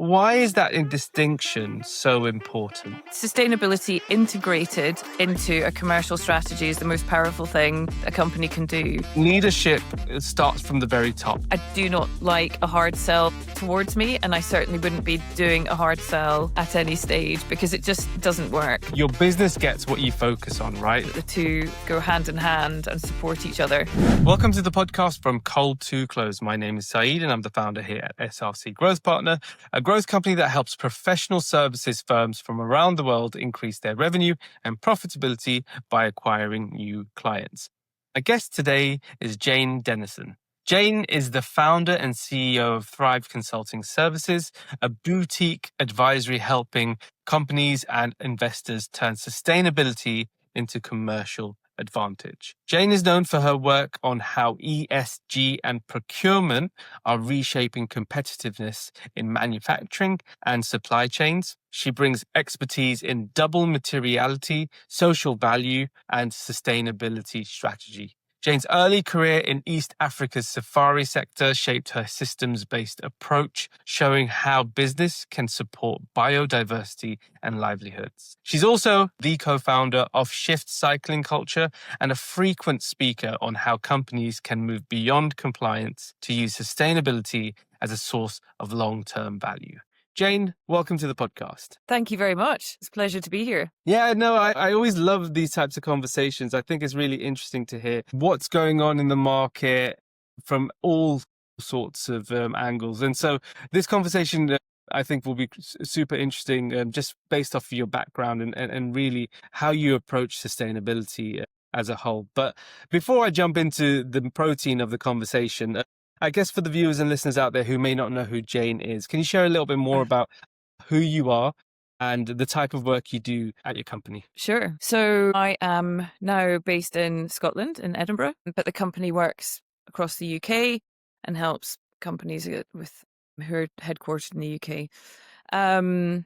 Why is that in distinction so important? Sustainability integrated into a commercial strategy is the most powerful thing a company can do. Leadership starts from the very top. I do not like a hard sell towards me, and I certainly wouldn't be doing a hard sell at any stage because it just doesn't work. Your business gets what you focus on, right? The two go hand in hand and support each other. Welcome to the podcast From Cold to Close. My name is Saeed and I'm the founder here at SRC Growth Partner, a growth company that helps professional services firms from around the world increase their revenue and profitability by acquiring new clients. Our guest today is Jane Dennyson. Jane is the founder and CEO of Thrive Consulting Services, a boutique advisory helping companies and investors turn sustainability into commercial advantage. Jane is known for her work on how ESG and procurement are reshaping competitiveness in manufacturing and supply chains. She brings expertise in double materiality, social value, and sustainability strategy. Jane's early career in East Africa's safari sector shaped her systems-based approach, showing how business can support biodiversity and livelihoods. She's also the co-founder of Shift Cycling Culture and a frequent speaker on how companies can move beyond compliance to use sustainability as a source of long-term value. Jane, welcome to the podcast. Thank you very much. It's a pleasure to be here. Yeah, no, I always love these types of conversations. I think it's really interesting to hear what's going on in the market from all sorts of angles. And so this conversation, I think, will be super interesting just based off of your background and really how you approach sustainability as a whole. But before I jump into the protein of the conversation, I guess for the viewers and listeners out there who may not know who Jane is, can you share a little bit more about who you are and the type of work you do at your company? Sure. So I am now based in Scotland, in Edinburgh, but the company works across the UK and helps companies with who are headquartered in the UK.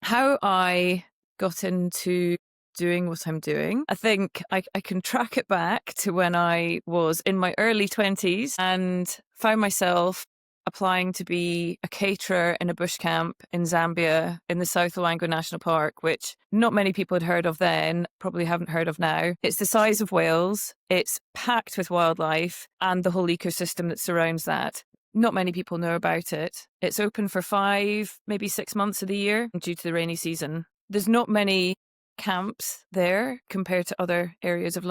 How I got into doing what I'm doing, I think I can track it back to when I was in my early 20s and found myself applying to be a caterer in a bush camp in Zambia in the South Luangwa National Park, which not many people had heard of then, probably haven't heard of now. It's the size of Wales, it's packed with wildlife and the whole ecosystem that surrounds that. Not many people know about it. It's open for 5, maybe 6 months of the year due to the rainy season. There's not many camps there compared to other areas of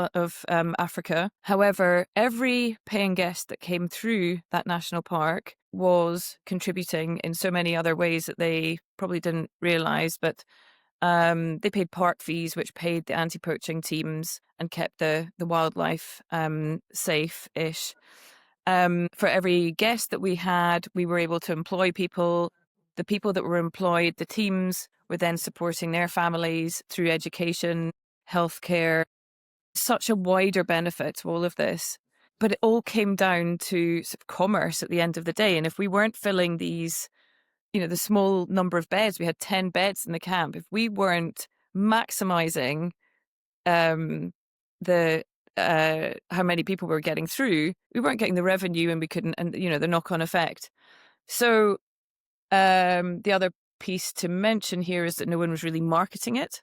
Africa. However, every paying guest that came through that national park was contributing in so many other ways that they probably didn't realise, but they paid park fees, which paid the anti-poaching teams and kept the wildlife safe-ish. For every guest that we had, we were able to employ people. The people that were employed, the teams were then supporting their families through education, healthcare, such a wider benefit to all of this. But it all came down to sort of commerce at the end of the day. And if we weren't filling these, the small number of beds, we had 10 beds in the camp. If we weren't maximizing how many people were getting through, we weren't getting the revenue and we couldn't, and the knock-on effect. So the other piece to mention here is that no one was really marketing it.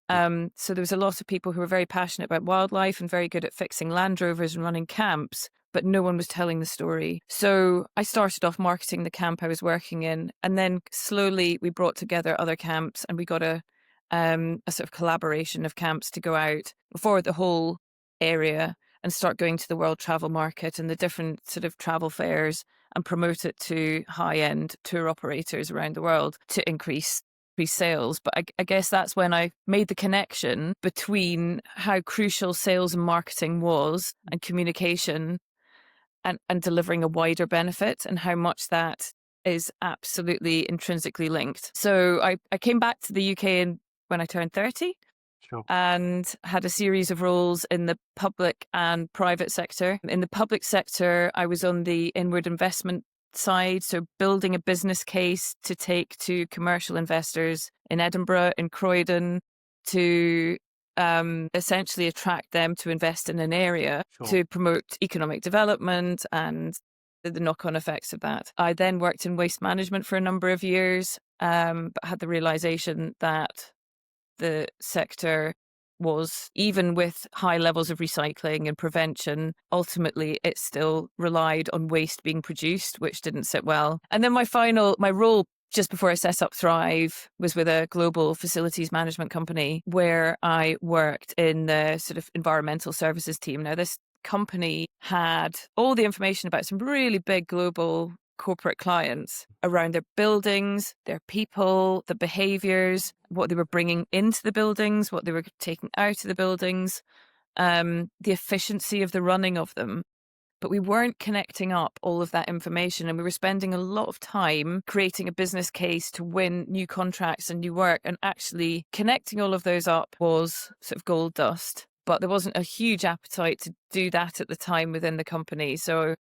So there was a lot of people who were very passionate about wildlife and very good at fixing Land Rovers and running camps, but no one was telling the story. So I started off marketing the camp I was working in, and then slowly we brought together other camps and we got a sort of collaboration of camps to go out for the whole area and start going to the world travel market and the different sort of travel fairs and promote it to high-end tour operators around the world to increase sales. But I guess that's when I made the connection between how crucial sales and marketing was and communication and delivering a wider benefit and how much that is absolutely intrinsically linked. So I came back to the UK when I turned 30. Sure. And had a series of roles in the public and private sector. In the public sector, I was on the inward investment side, so building a business case to take to commercial investors in Edinburgh, in Croydon, to essentially attract them to invest in an area to promote economic development and the knock-on effects of that. I then worked in waste management for a number of years, but had the realization that the sector was, even with high levels of recycling and prevention, ultimately it still relied on waste being produced, which didn't sit well. And then my role just before I set up Thrive was with a global facilities management company where I worked in the sort of environmental services team. Now, this company had all the information about some really big global corporate clients around their buildings, their people, the behaviors, what they were bringing into the buildings, what they were taking out of the buildings, the efficiency of the running of them. But we weren't connecting up all of that information, and we were spending a lot of time creating a business case to win new contracts and new work, and actually connecting all of those up was sort of gold dust. But there wasn't a huge appetite to do that at the time within the company. So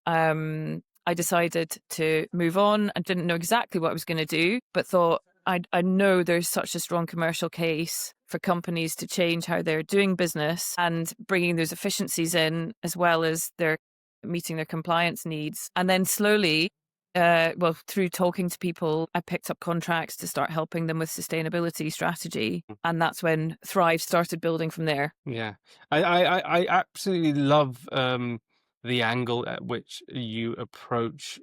I decided to move on. I didn't know exactly what I was going to do, but thought I know there's such a strong commercial case for companies to change how they're doing business and bringing those efficiencies in, as well as they're meeting their compliance needs. And then slowly, through talking to people, I picked up contracts to start helping them with sustainability strategy. And that's when Thrive started building from there. Yeah, I absolutely love the angle at which you approach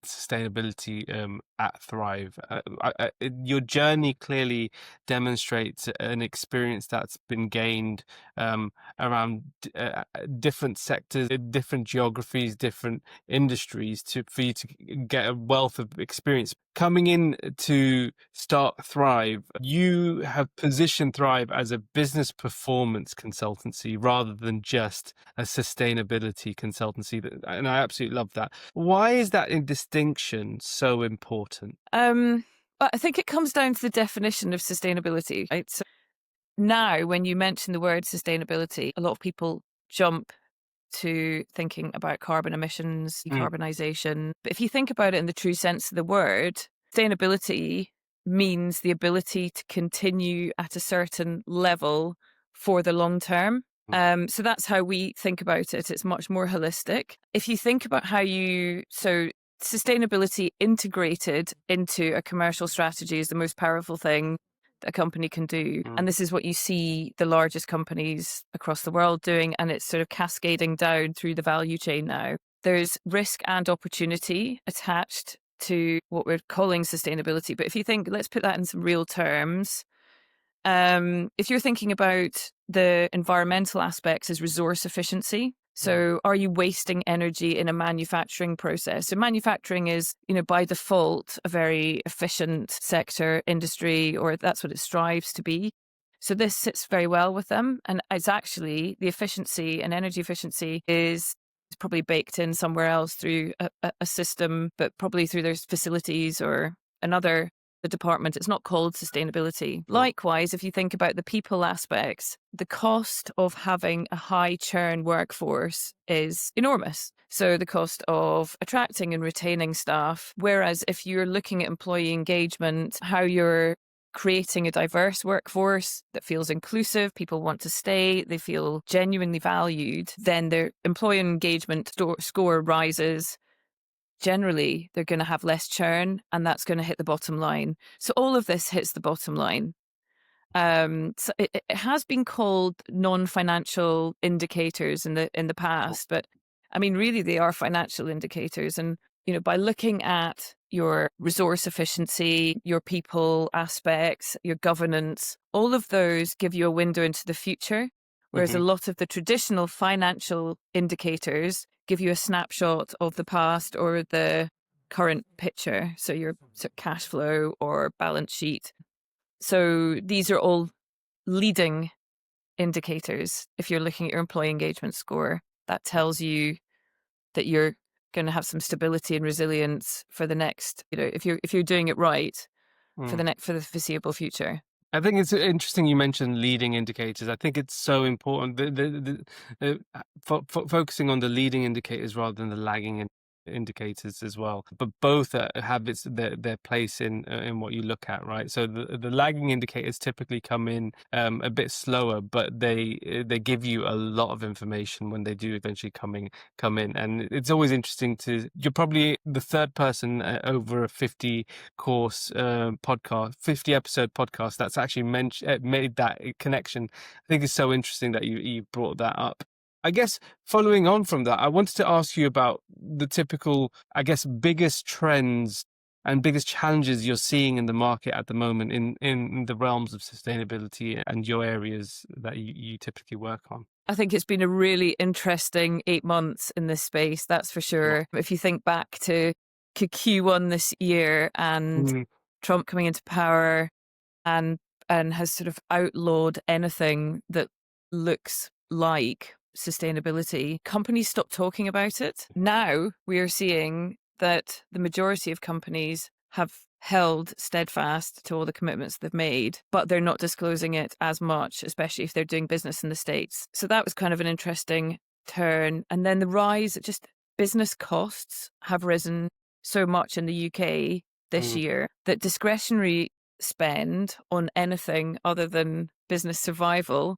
sustainability at Thrive. Your journey clearly demonstrates an experience that's been gained around different sectors, different geographies, different industries, for you to get a wealth of experience. Coming in to start Thrive, you have positioned Thrive as a business performance consultancy rather than just a sustainability consultancy, and I absolutely love that. Why is that distinction so important? I think it comes down to the definition of sustainability, right? So now, when you mention the word sustainability, a lot of people jump to thinking about carbon emissions, decarbonisation. But if you think about it in the true sense of the word, sustainability means the ability to continue at a certain level for the long term. So that's how we think about it. It's much more holistic. If you think about sustainability integrated into a commercial strategy is the most powerful thing that a company can do. And this is what you see the largest companies across the world doing, and it's sort of cascading down through the value chain now. There's risk and opportunity attached to what we're calling sustainability. But if you think, let's put that in some real terms. If you're thinking about the environmental aspects as resource efficiency, so are you wasting energy in a manufacturing process? So manufacturing is, by default, a very efficient sector, industry, or that's what it strives to be. So this sits very well with them. And it's actually the efficiency and energy efficiency is probably baked in somewhere else through a system, but probably through their facilities or another department. It's not called sustainability. Likewise, if you think about the people aspects, the cost of having a high churn workforce is enormous. So the cost of attracting and retaining staff, whereas if you're looking at employee engagement, how you're creating a diverse workforce that feels inclusive, people want to stay, they feel genuinely valued, then their employee engagement score rises. Generally, they're going to have less churn, and that's going to hit the bottom line. So all of this hits the bottom line. So it has been called non-financial indicators in the past, but I mean, really, they are financial indicators. And by looking at your resource efficiency, your people aspects, your governance, all of those give you a window into the future. Whereas a lot of the traditional financial indicators give you a snapshot of the past or the current picture. So your cash flow or balance sheet. So these are all leading indicators. If you're looking at your employee engagement score, that tells you that you're going to have some stability and resilience for the next, if you're doing it right for the foreseeable future. I think it's interesting you mentioned leading indicators. I think it's so important focusing on the leading indicators rather than the lagging indicators as well. But both have their place in what you look at, right? So the lagging indicators typically come in a bit slower, but they give you a lot of information when they do eventually come in. And it's always interesting you're probably the third person over a 50 course podcast, 50 episode podcast that's actually made that connection. I think it's so interesting that you brought that up. I guess following on from that, I wanted to ask you about the typical, I guess, biggest trends and biggest challenges you're seeing in the market at the moment in the realms of sustainability and your areas that you typically work on. I think it's been a really interesting 8 months in this space, that's for sure. If you think back to Q1 this year and Trump coming into power and has sort of outlawed anything that looks like sustainability, companies stopped talking about it. Now we are seeing that the majority of companies have held steadfast to all the commitments they've made, but they're not disclosing it as much, especially if they're doing business in the States. So that was kind of an interesting turn. And then the rise, just business costs have risen so much in the UK this year that discretionary spend on anything other than business survival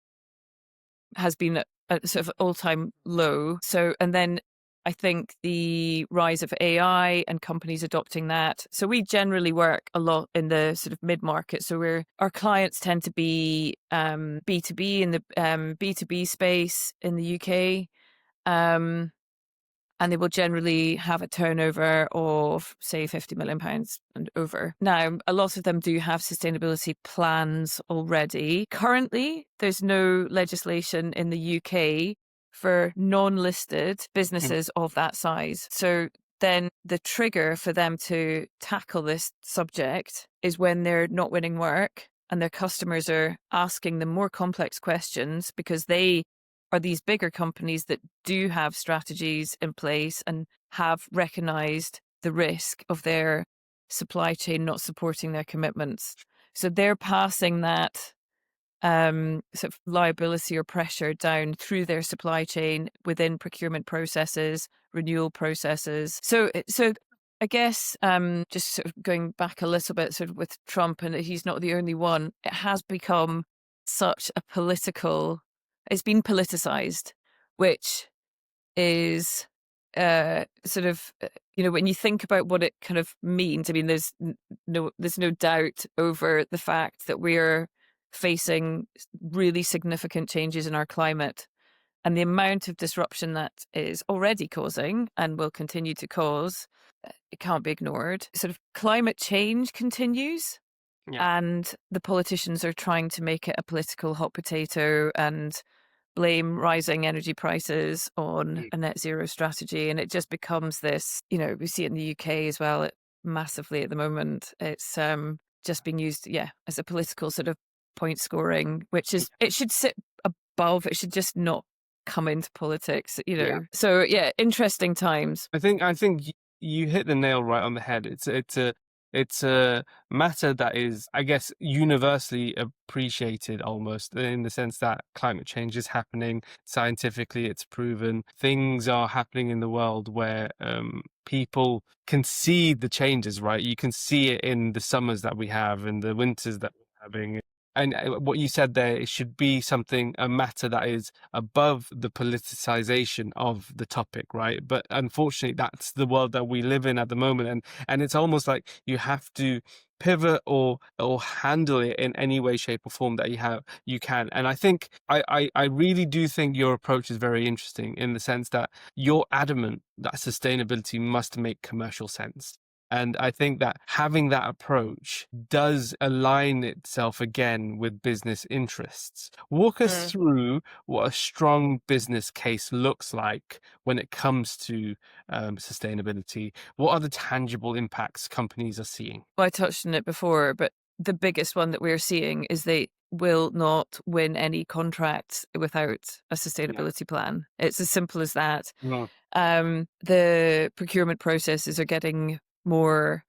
has been at a sort of all-time low. So, and then I think the rise of AI and companies adopting that. So we generally work a lot in the sort of mid-market. So our clients tend to be B2B in the B2B space in the UK. And they will generally have a turnover of, say, £50 million and over. Now, a lot of them do have sustainability plans already. Currently, there's no legislation in the UK for non-listed businesses of that size. So then the trigger for them to tackle this subject is when they're not winning work and their customers are asking them more complex questions because they are these bigger companies that do have strategies in place and have recognized the risk of their supply chain not supporting their commitments. So they're passing that sort of liability or pressure down through their supply chain within procurement processes, renewal processes. So I guess just sort of going back a little bit sort of with Trump, and he's not the only one, it has become such a it's been politicized, which is sort of, when you think about what it kind of means, I mean, there's no doubt over the fact that we're facing really significant changes in our climate and the amount of disruption that is already causing and will continue to cause, it can't be ignored. Sort of climate change continues. Yeah. And the politicians are trying to make it a political hot potato and blame rising energy prices on a net zero strategy. And it just becomes this, we see it in the UK as well, massively at the moment. It's just being used, as a political sort of point scoring, which is, it should sit above, it should just not come into politics, So interesting times. I think you hit the nail right on the head. It's a matter that is, I guess, universally appreciated almost, in the sense that climate change is happening. Scientifically, it's proven. Things are happening in the world where people can see the changes, right? You can see it in the summers that we have and the winters that we're having. And what you said there, it should be a matter that is above the politicization of the topic, right? But unfortunately, that's the world that we live in at the moment. And it's almost like you have to pivot or handle it in any way, shape or form that you can. And I think, I really do think your approach is very interesting in the sense that you're adamant that sustainability must make commercial sense. And I think that having that approach does align itself again with business interests. Walk us through what a strong business case looks like when it comes to sustainability. What are the tangible impacts companies are seeing? Well, I touched on it before, but the biggest one that we're seeing is they will not win any contracts without a sustainability plan. It's as simple as that. The procurement processes are getting more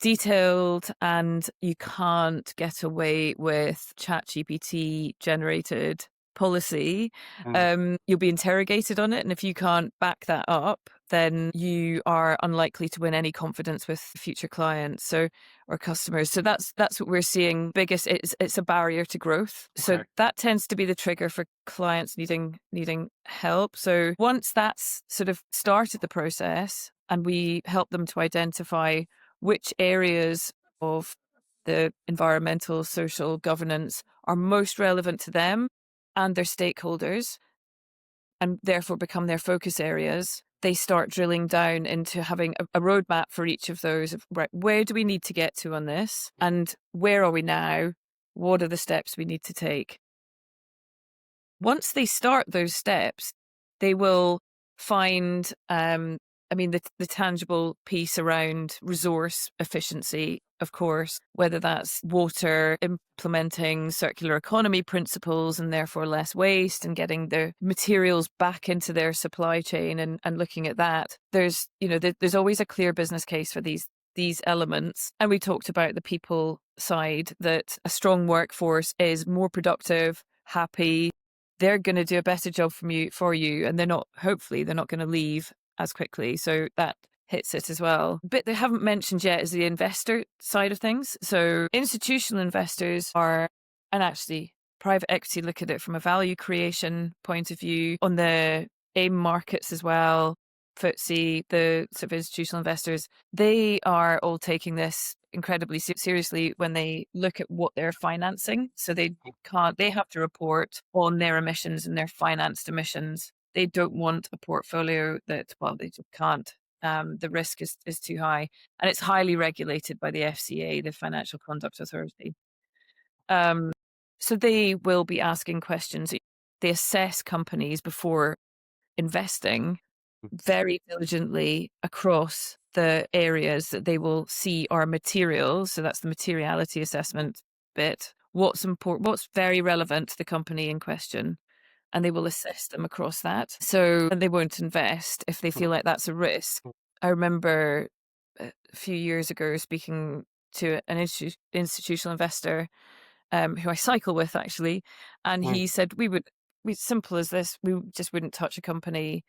detailed and you can't get away with ChatGPT generated policy. You'll be interrogated on it, and if you can't back that up, then you are unlikely to win any confidence with future clients or customers. So that's what we're seeing. Biggest, it's a barrier to growth. So Okay. that tends to be the trigger for clients needing help. So once that's sort of started the process, and we help them to identify which areas of the environmental, social, governance are most relevant to them and their stakeholders, and therefore become their focus areas, they start drilling down into having a roadmap for each of those. Right, where do we need to get to on this? And where are we now? What are the steps we need to take? Once they start those steps, they will find, the tangible piece around resource efficiency, of course, whether that's water, implementing circular economy principles and therefore less waste, and getting the materials back into their supply chain, and looking at that. There's always a clear business case for these elements. And we talked about the people side, that a strong workforce is more productive, happy. They're going to do a better job for you, and hopefully they're not going to leave as quickly. So that hits it as well. But they haven't mentioned yet is the investor side of things. So institutional investors and actually private equity look at it from a value creation point of view on the AIM markets as well. FTSE, the sort of institutional investors, they are all taking this incredibly seriously when they look at what they're financing. So they have to report on their emissions and their financed emissions. They don't want a portfolio they just can't. The risk is too high, and it's highly regulated by the FCA, the Financial Conduct Authority. So they will be asking questions. They assess companies before investing very diligently across the areas that they will see are material. So that's the materiality assessment bit. What's important, what's very relevant to the company in question, and they will assess them across that. So, and they won't invest if they feel like that's a risk. I remember a few years ago speaking to an institutional investor who I cycle with actually, and he said simple as this, we just wouldn't touch a company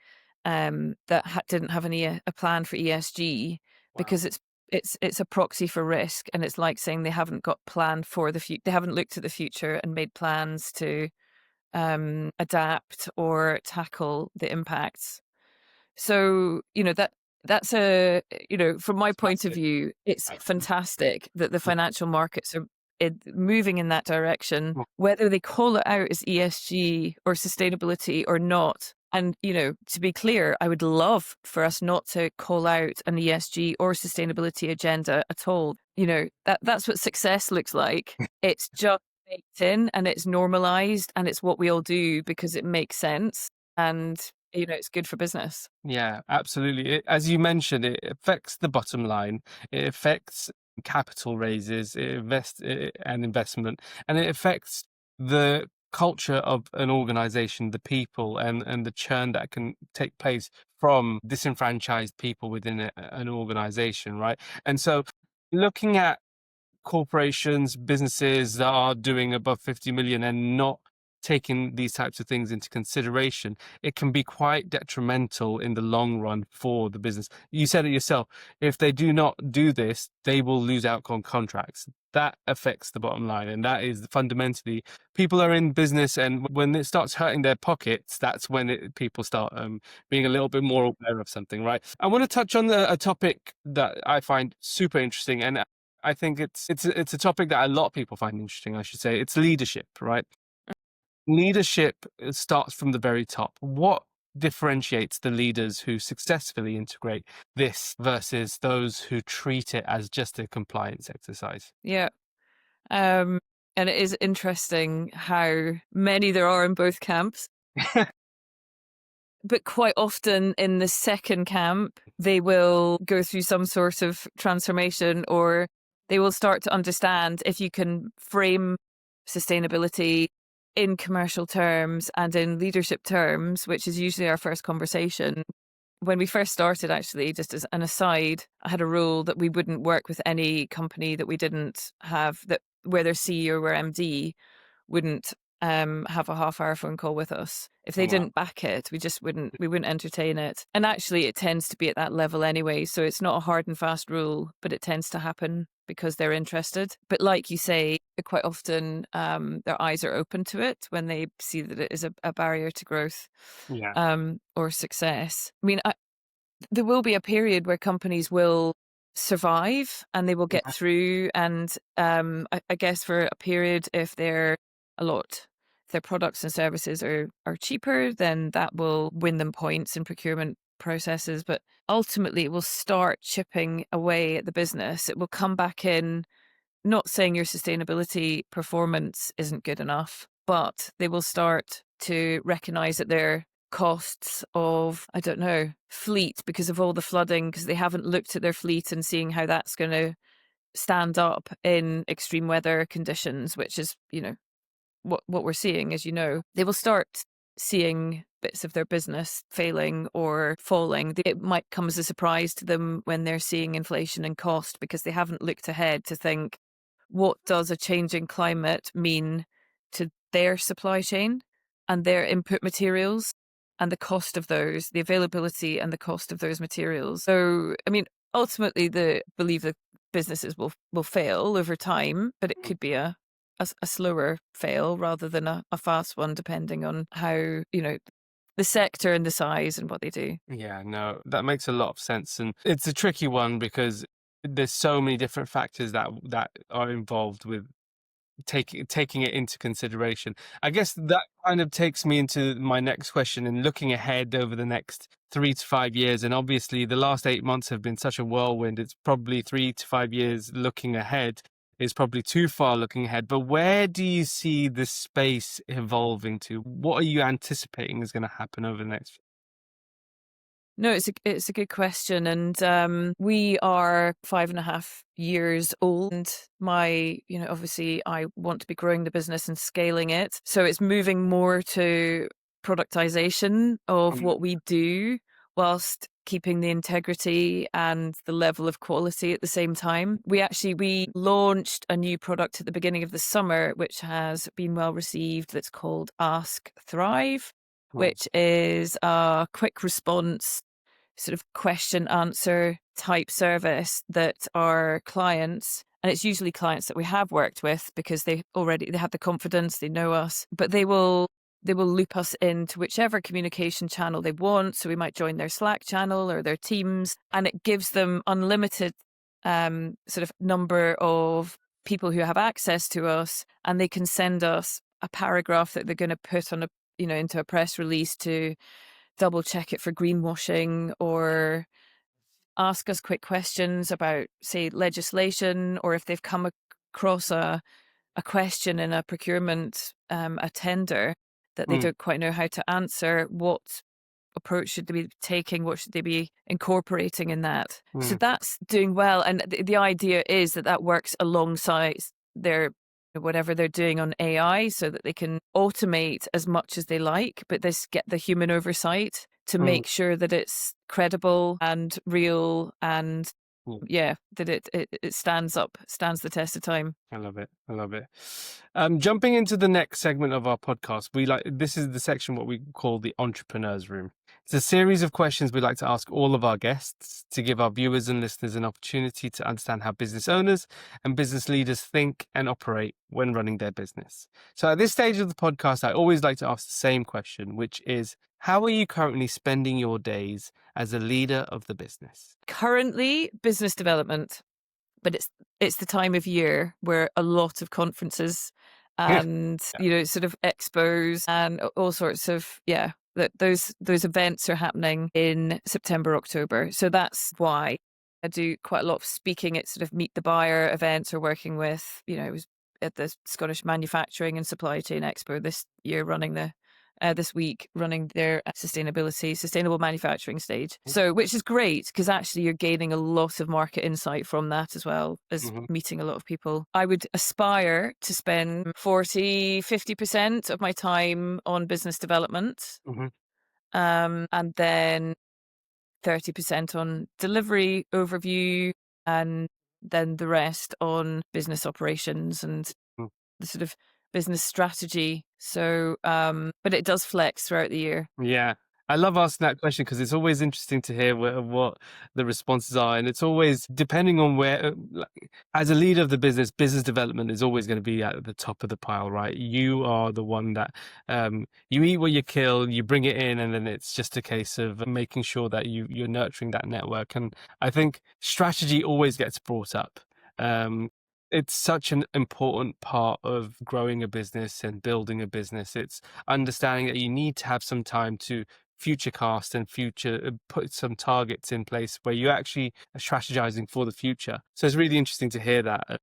that didn't have a plan for ESG, because it's a proxy for risk, and it's like saying they haven't got plan for the future. They haven't looked at the future and made plans to adapt or tackle the impacts. So that's from my point of view, it's fantastic that the financial markets are moving in that direction, whether they call it out as ESG or sustainability or not. And, to be clear, I would love for us not to call out an ESG or sustainability agenda at all. That's what success looks like. It's just baked in, and it's normalized, and it's what we all do because it makes sense, and it's good for business. Yeah, absolutely. As you mentioned, it affects the bottom line. It affects capital raises, and investment, and it affects the culture of an organization, the people, and the churn that can take place from disenfranchised people within an organization, right? And so looking at corporations, businesses that are doing above 50 million and not taking these types of things into consideration, it can be quite detrimental in the long run for the business. You said it yourself, if they do not do this, they will lose out on contracts. That affects the bottom line, and that is fundamentally, people are in business, and when it starts hurting their pockets, that's when people start being a little bit more aware of something, right? I want to touch on a topic that I find super interesting, and I think it's a topic that a lot of people find interesting, I should say. It's leadership, right? Leadership starts from the very top. What differentiates the leaders who successfully integrate this versus those who treat it as just a compliance exercise? Yeah. And it is interesting how many there are in both camps. But quite often in the second camp, they will go through some sort of transformation, or they will start to understand, if you can frame sustainability in commercial terms and in leadership terms, which is usually our first conversation. When we first started, actually, just as an aside, I had a rule that we wouldn't work with any company that we didn't have, that where their CEO or MD wouldn't have a half-hour phone call with us. If they Wow. didn't back it, we wouldn't entertain it. And actually, it tends to be at that level anyway. So it's not a hard and fast rule, but it tends to happen because they're interested. But like you say, quite often their eyes are open to it when they see that it is a barrier to growth Yeah. or success. I mean, there will be a period where companies will survive and they will get through. And I guess for a period, if they're a lot, if their products and services are cheaper, then that will win them points in procurement processes. But ultimately, it will start chipping away at the business. It will come back in, not saying your sustainability performance isn't good enough, but they will start to recognize that their costs of, I don't know, fleet because of all the flooding, because they haven't looked at their fleet and seeing how that's going to stand up in extreme weather conditions, which is, what we're seeing, as you know. They will start seeing bits of their business failing or falling. It might come as a surprise to them when they're seeing inflation and cost because they haven't looked ahead to think, what does a changing climate mean to their supply chain and their input materials and the cost of those, the availability and the cost of those materials? So, I mean, ultimately, believe that businesses will fail over time, but it could be a slower fail rather than a fast one, depending on how, the sector and the size and what they do. Yeah, no, that makes a lot of sense. And it's a tricky one because there's so many different factors that are involved with taking it into consideration. I guess that kind of takes me into my next question and looking ahead over the next 3 to 5 years. And obviously, the last 8 months have been such a whirlwind. It's probably 3 to 5 years looking ahead is probably too far looking ahead. But where do you see this space evolving to? What are you anticipating is going to happen over the next? No, it's a good question, and we are 5.5 years old. And obviously, I want to be growing the business and scaling it, so it's moving more to productization of what we do, whilst keeping the integrity and the level of quality at the same time. We launched a new product at the beginning of the summer, which has been well received. That's called Ask Thrive, which is a quick response sort of question answer type service that our clients, and it's usually clients that we have worked with because they have the confidence, they know us, but they will loop us into whichever communication channel they want. So we might join their Slack channel or their Teams, and it gives them unlimited sort of number of people who have access to us, and they can send us a paragraph that they're going to put on into a press release to double check it for greenwashing, or ask us quick questions about, say, legislation, or if they've come across a question in a procurement, a tender that they don't quite know how to answer, what approach should they be taking? What should they be incorporating in that? So that's doing well. And the idea is that works alongside their whatever they're doing on AI, so that they can automate as much as they like, but get the human oversight to make sure that it's credible and real, and that it stands the test of time. I love it. I love it. Jumping into the next segment of our podcast, this is the section what we call the Entrepreneur's Room. It's a series of questions we like to ask all of our guests to give our viewers and listeners an opportunity to understand how business owners and business leaders think and operate when running their business. So at this stage of the podcast, I always like to ask the same question, which is, how are you currently spending your days as a leader of the business? Currently, business development, but it's the time of year where a lot of conferences and sort of expos and all sorts of that those events are happening in September, October. So that's why I do quite a lot of speaking at sort of meet the buyer events, or working with, it was at the Scottish Manufacturing and Supply Chain Expo this year, this week running their sustainable manufacturing stage. So, which is great, because actually you're gaining a lot of market insight from that, as well as meeting a lot of people. I would aspire to spend 40-50% of my time on business development, and then 30% on delivery overview, and then the rest on business operations and the sort of business strategy. So, but it does flex throughout the year. Yeah. I love asking that question because it's always interesting to hear what the responses are. And it's always depending on where, like, as a leader of the business, business development is always going to be at the top of the pile, right? You are the one that you eat what you kill, you bring it in, and then it's just a case of making sure that you're nurturing that network. And I think strategy always gets brought up. Um, it's such an important part of growing a business and building a business. It's understanding that you need to have some time to future cast and future put some targets in place where you're actually strategizing for the future. So it's really interesting to hear that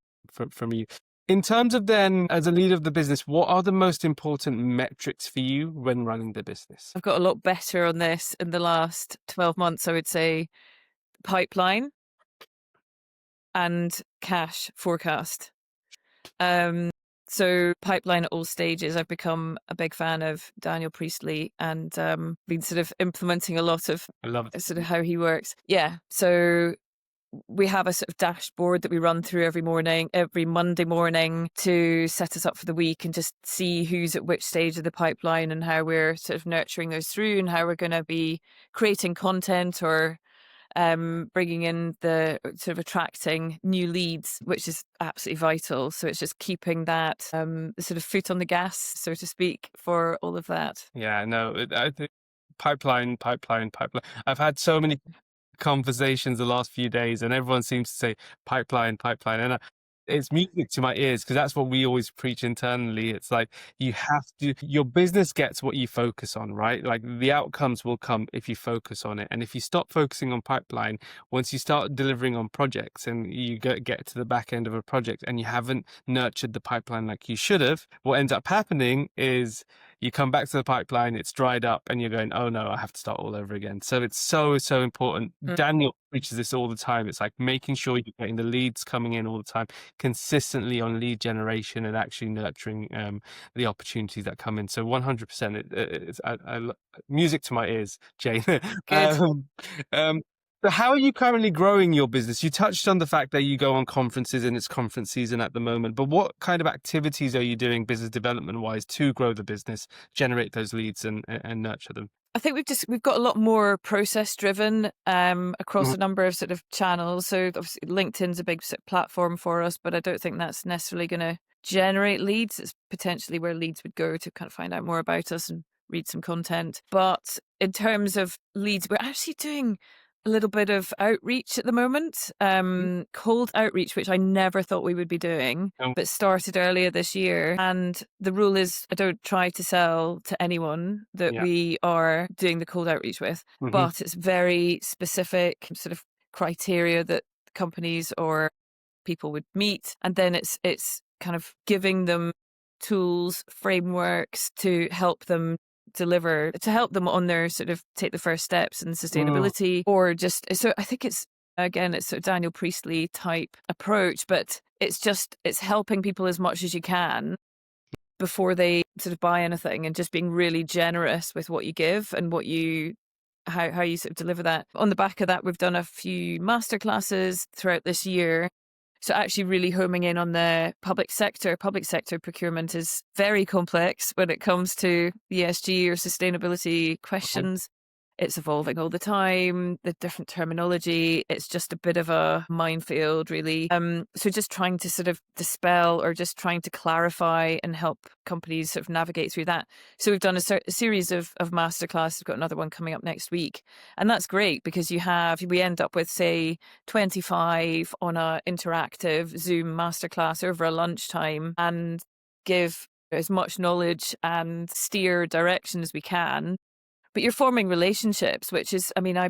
from you. In terms of then, as a leader of the business, what are the most important metrics for you when running the business? I've got a lot better on this in the last 12 months, I would say. Pipeline and cash forecast. So pipeline at all stages. I've become a big fan of Daniel Priestley and been sort of implementing a lot of I love it. sort of how he works. Yeah. So we have a sort of dashboard that we run through every Monday morning to set us up for the week and just see who's at which stage of the pipeline and how we're sort of nurturing those through and how we're going to be creating content or bringing in the sort of attracting new leads, which is absolutely vital. So it's just keeping that sort of foot on the gas, so to speak, for all of that. Yeah, no, I think pipeline. I've had so many conversations the last few days, and everyone seems to say pipeline, and it's music to my ears because that's what we always preach internally. It's like you have to, your business gets what you focus on, right? Like the outcomes will come if you focus on it. And if you stop focusing on pipeline, once you start delivering on projects and you get to the back end of a project and you haven't nurtured the pipeline like you should have, what ends up happening is you come back to the pipeline, it's dried up, and you're going, oh no, I have to start all over again. So it's so important. Daniel preaches this all the time. It's like making sure you're getting the leads coming in all the time, consistently on lead generation and actually nurturing the opportunities that come in. So 100%, it's music to my ears, Jane. Good. So how are you currently growing your business? You touched on the fact that you go on conferences and it's conference season at the moment, but what kind of activities are you doing business development wise to grow the business, generate those leads and nurture them? I think we've got a lot more process driven across Mhm. a number of sort of channels. So obviously LinkedIn's a big sort of platform for us, but I don't think that's necessarily going to generate leads. It's potentially where leads would go to kind of find out more about us and read some content. But in terms of leads, we're actually doing a little bit of outreach at the moment, cold outreach, which I never thought we would be doing, Um, but started earlier this year. And the rule is I don't try to sell to anyone that yeah. we are doing the cold outreach with, Mhm. but it's very specific sort of criteria that companies or people would meet. And then it's kind of giving them tools, frameworks to help them deliver, to help them on their sort of take the first steps in sustainability or just, so I think it's, again, it's sort of Daniel Priestley type approach, but it's helping people as much as you can before they sort of buy anything and just being really generous with what you give and what you, how you sort of deliver that. On the back of that, we've done a few masterclasses throughout this year. So actually really homing in on the public sector. Public sector procurement is very complex when it comes to ESG or sustainability questions. It's evolving all the time, the different terminology. It's just a bit of a minefield, really. So just trying to sort of dispel or just trying to clarify and help companies sort of navigate through that. So we've done a series of masterclasses. We've got another one coming up next week. And that's great because we end up with, say, 25 on a interactive Zoom masterclass over a lunchtime and give as much knowledge and steer direction as we can. But you're forming relationships, which is, I mean, I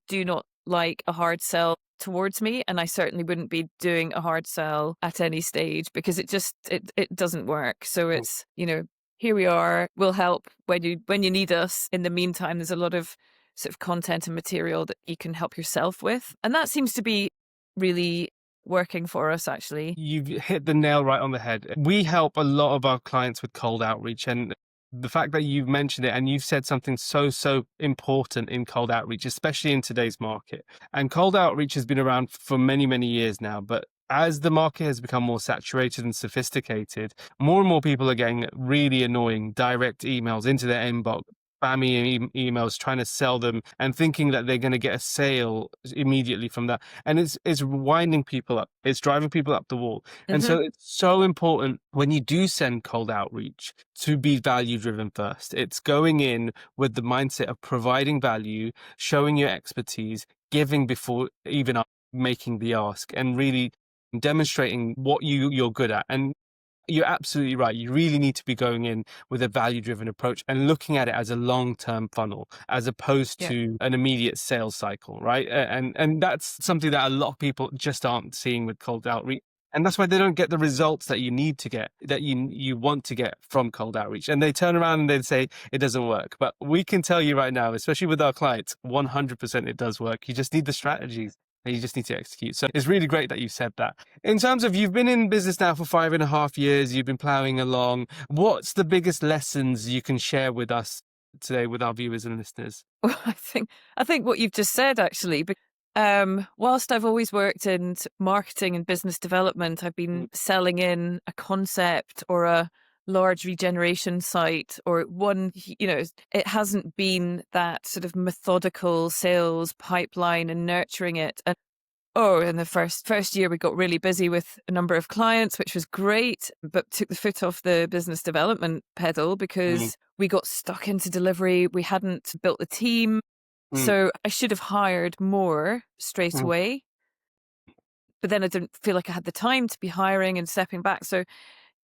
do not like a hard sell towards me. And I certainly wouldn't be doing a hard sell at any stage because it doesn't work. So it's, here we are, we'll help when you need us. In the meantime, there's a lot of sort of content and material that you can help yourself with. And that seems to be really working for us, actually. You've hit the nail right on the head. We help a lot of our clients with cold outreach, and the fact that you've mentioned it and you've said something so important in cold outreach, especially in today's market. And cold outreach has been around for many years now, but as the market has become more saturated and sophisticated, more and more people are getting really annoying direct emails into their inbox, spammy emails trying to sell them and thinking that they're going to get a sale immediately from that. And it's winding people up. It's driving people up the wall. And Hmm. so it's so important when you do send cold outreach to be value driven first. It's going in with the mindset of providing value, showing your expertise, giving before even making the ask, and really demonstrating what you're good at. And you're absolutely right. You really need to be going in with a value driven approach and looking at it as a long term funnel as opposed Yeah. to an immediate sales cycle, right? And that's something that a lot of people just aren't seeing with cold outreach. And that's why they don't get the results that you need to get, that you want to get from cold outreach. And they turn around and they say it doesn't work. But we can tell you right now, especially with our clients, 100% it does work. You just need the strategies and you just need to execute. So it's really great that you said that. In terms of, you've been in business now for 5.5 years, you've been plowing along. What's the biggest lessons you can share with us today, with our viewers and listeners? Well, I think what you've just said actually. Whilst I've always worked in marketing and business development, I've Mm, been selling in a concept or a large regeneration site or one, it hasn't been that sort of methodical sales pipeline and nurturing it. And in the first year, we got really busy with a number of clients, which was great, but took the foot off the business development pedal mm, because we got stuck into delivery. We hadn't built the team. mm, So I should have hired more straight mm. away, but then I didn't feel like I had the time to be hiring and stepping back. So,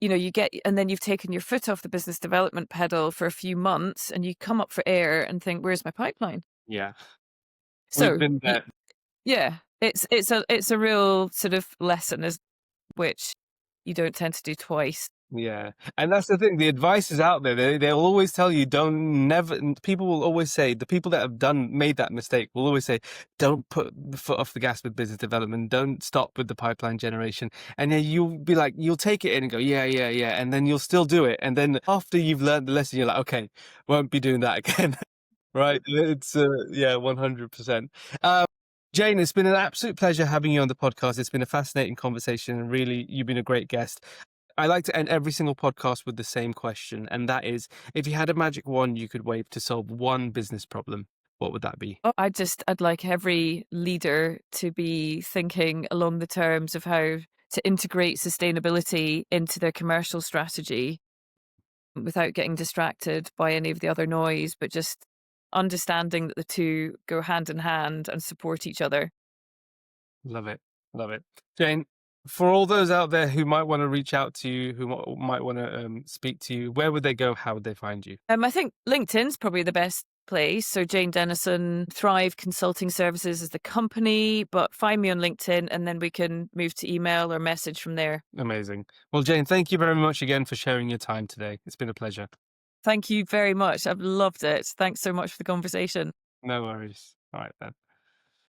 and then you've taken your foot off the business development pedal for a few months and you come up for air and think, where's my pipeline? Yeah, we've So, been there. yeah, it's a real sort of lesson as which you don't tend to do twice. Yeah. And that's the thing. The advice is out there. They'll always tell you, don't never, people will always say, the people that have made that mistake will always say, don't put the foot off the gas with business development. Don't stop with the pipeline generation. And then you'll be like, you'll take it in and go, yeah, yeah, yeah. And then you'll still do it. And then after you've learned the lesson, you're like, okay, won't be doing that again. Right. It's, yeah, 100%. Jane, it's been an absolute pleasure having you on the podcast. It's been a fascinating conversation and really, you've been a great guest. I like to end every single podcast with the same question, and that is, if you had a magic wand you could wave to solve one business problem, what would that be? I'd like every leader to be thinking along the terms of how to integrate sustainability into their commercial strategy without getting distracted by any of the other noise, but just understanding that the two go hand in hand and support each other. Love it. Love it. Jane, for all those out there who might want to reach out to you, who might want to speak to you, where would they go? How would they find you? I think LinkedIn's probably the best place. So Jane Dennyson, Thrive Consulting Services is the company, but find me on LinkedIn and then we can move to email or message from there. Amazing. Well, Jane, thank you very much again for sharing your time today. It's been a pleasure. Thank you very much. I've loved it. Thanks so much for the conversation. No worries. All right, then.